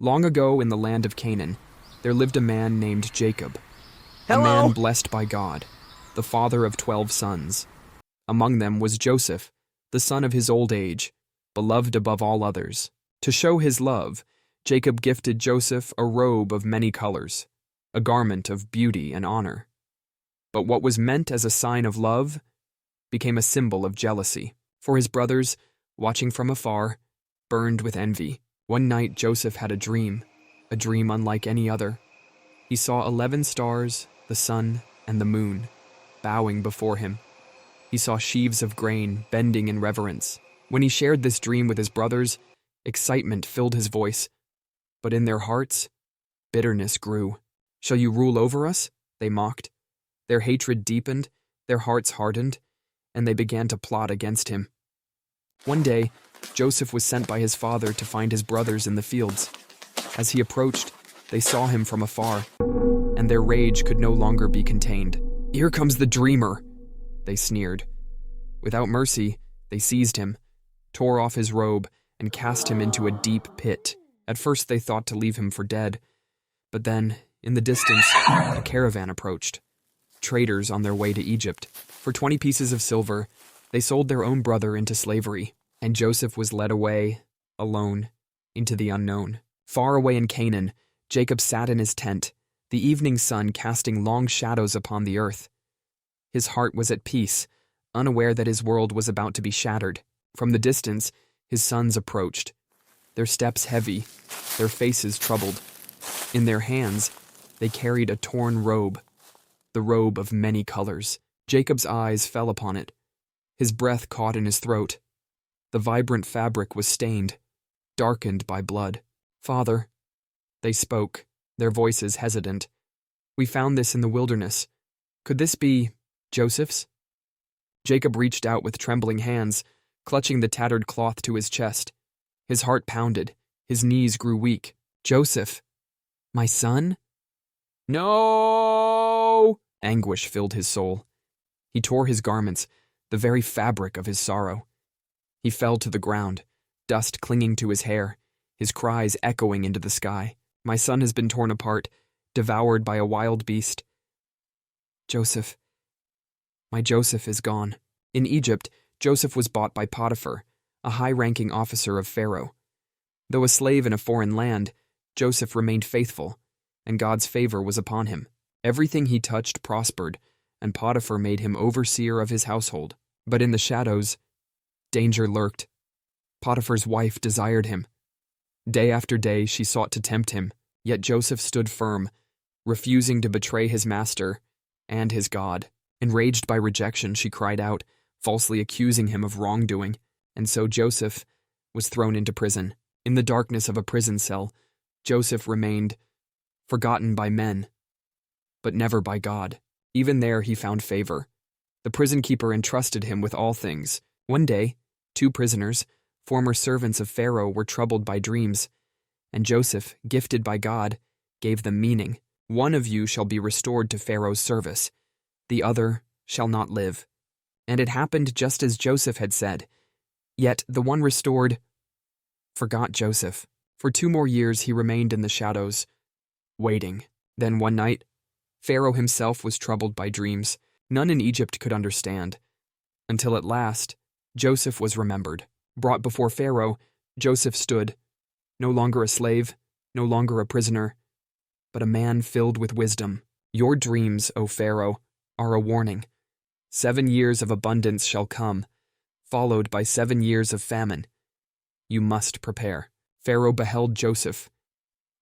Long ago in the land of Canaan, there lived a man named Jacob, a Hello? man blessed by God, the father of 12 sons. Among them was Joseph, the son of his old age, beloved above all others. To show his love, Jacob gifted Joseph a robe of many colors, a garment of beauty and honor. But what was meant as a sign of love became a symbol of jealousy, for his brothers, watching from afar, burned with envy. One night Joseph had a dream unlike any other. He saw 11 stars, the sun, and the moon, bowing before him. He saw sheaves of grain bending in reverence. When he shared this dream with his brothers, excitement filled his voice, but in their hearts, bitterness grew. "Shall you rule over us?" they mocked. Their hatred deepened, their hearts hardened, and they began to plot against him. One day, Joseph was sent by his father to find his brothers in the fields. As he approached, they saw him from afar, and their rage could no longer be contained. "Here comes the dreamer," they sneered. Without mercy, they seized him, tore off his robe, and cast him into a deep pit. At first they thought to leave him for dead, but then, in the distance, a caravan approached. Traders on their way to Egypt. For 20 pieces of silver, they sold their own brother into slavery, and Joseph was led away, alone, into the unknown. Far away in Canaan, Jacob sat in his tent, the evening sun casting long shadows upon the earth. His heart was at peace, unaware that his world was about to be shattered. From the distance, his sons approached, their steps heavy, their faces troubled. In their hands, they carried a torn robe, the robe of many colors. Jacob's eyes fell upon it. His breath caught in his throat. The vibrant fabric was stained, darkened by blood. "Father," they spoke, their voices hesitant. "We found this in the wilderness. Could this be Joseph's?" Jacob reached out with trembling hands, clutching the tattered cloth to his chest. His heart pounded, his knees grew weak. "Joseph, my son?" "No!" Anguish filled his soul. He tore his garments, the very fabric of his sorrow. He fell to the ground, dust clinging to his hair, his cries echoing into the sky. "My son has been torn apart, devoured by a wild beast. Joseph, my Joseph is gone." In Egypt, Joseph was bought by Potiphar, a high-ranking officer of Pharaoh. Though a slave in a foreign land, Joseph remained faithful, and God's favor was upon him. Everything he touched prospered, and Potiphar made him overseer of his household. But in the shadows, danger lurked. Potiphar's wife desired him. Day after day she sought to tempt him, yet Joseph stood firm, refusing to betray his master and his God. Enraged by rejection, she cried out, falsely accusing him of wrongdoing, and so Joseph was thrown into prison. In the darkness of a prison cell, Joseph remained forgotten by men, but never by God. Even there he found favor. The prison keeper entrusted him with all things. One day, 2 prisoners, former servants of Pharaoh, were troubled by dreams, and Joseph, gifted by God, gave them meaning. "One of you shall be restored to Pharaoh's service, the other shall not live." And it happened just as Joseph had said. Yet the one restored forgot Joseph. For 2 more years he remained in the shadows, waiting. Then one night, Pharaoh himself was troubled by dreams none in Egypt could understand, until at last Joseph was remembered. Brought before Pharaoh, Joseph stood, no longer a slave, no longer a prisoner, but a man filled with wisdom. "Your dreams, O Pharaoh, are a warning. 7 years of abundance shall come, followed by 7 years of famine. You must prepare." Pharaoh beheld Joseph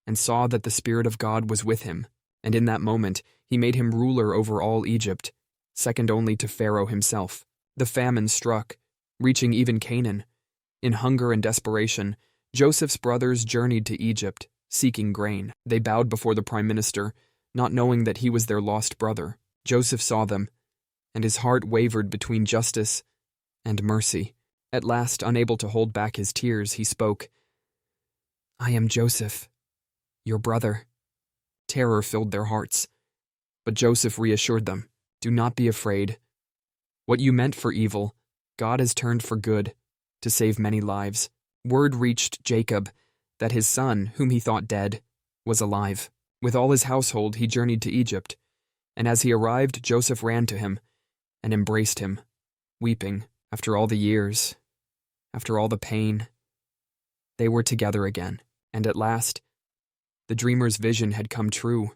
and saw that the Spirit of God was with him, and in that moment he made him ruler over all Egypt, second only to Pharaoh himself. The famine struck, reaching even Canaan. In hunger and desperation, Joseph's brothers journeyed to Egypt, seeking grain. They bowed before the prime minister, not knowing that he was their lost brother. Joseph saw them, and his heart wavered between justice and mercy. At last, unable to hold back his tears, he spoke, "I am Joseph, your brother." Terror filled their hearts, but Joseph reassured them, "Do not be afraid. What you meant for evil, God has turned for good, to save many lives." Word reached Jacob that his son, whom he thought dead, was alive. With all his household he journeyed to Egypt, and as he arrived Joseph ran to him and embraced him, weeping. After all the years, after all the pain, they were together again, and at last, the dreamer's vision had come true.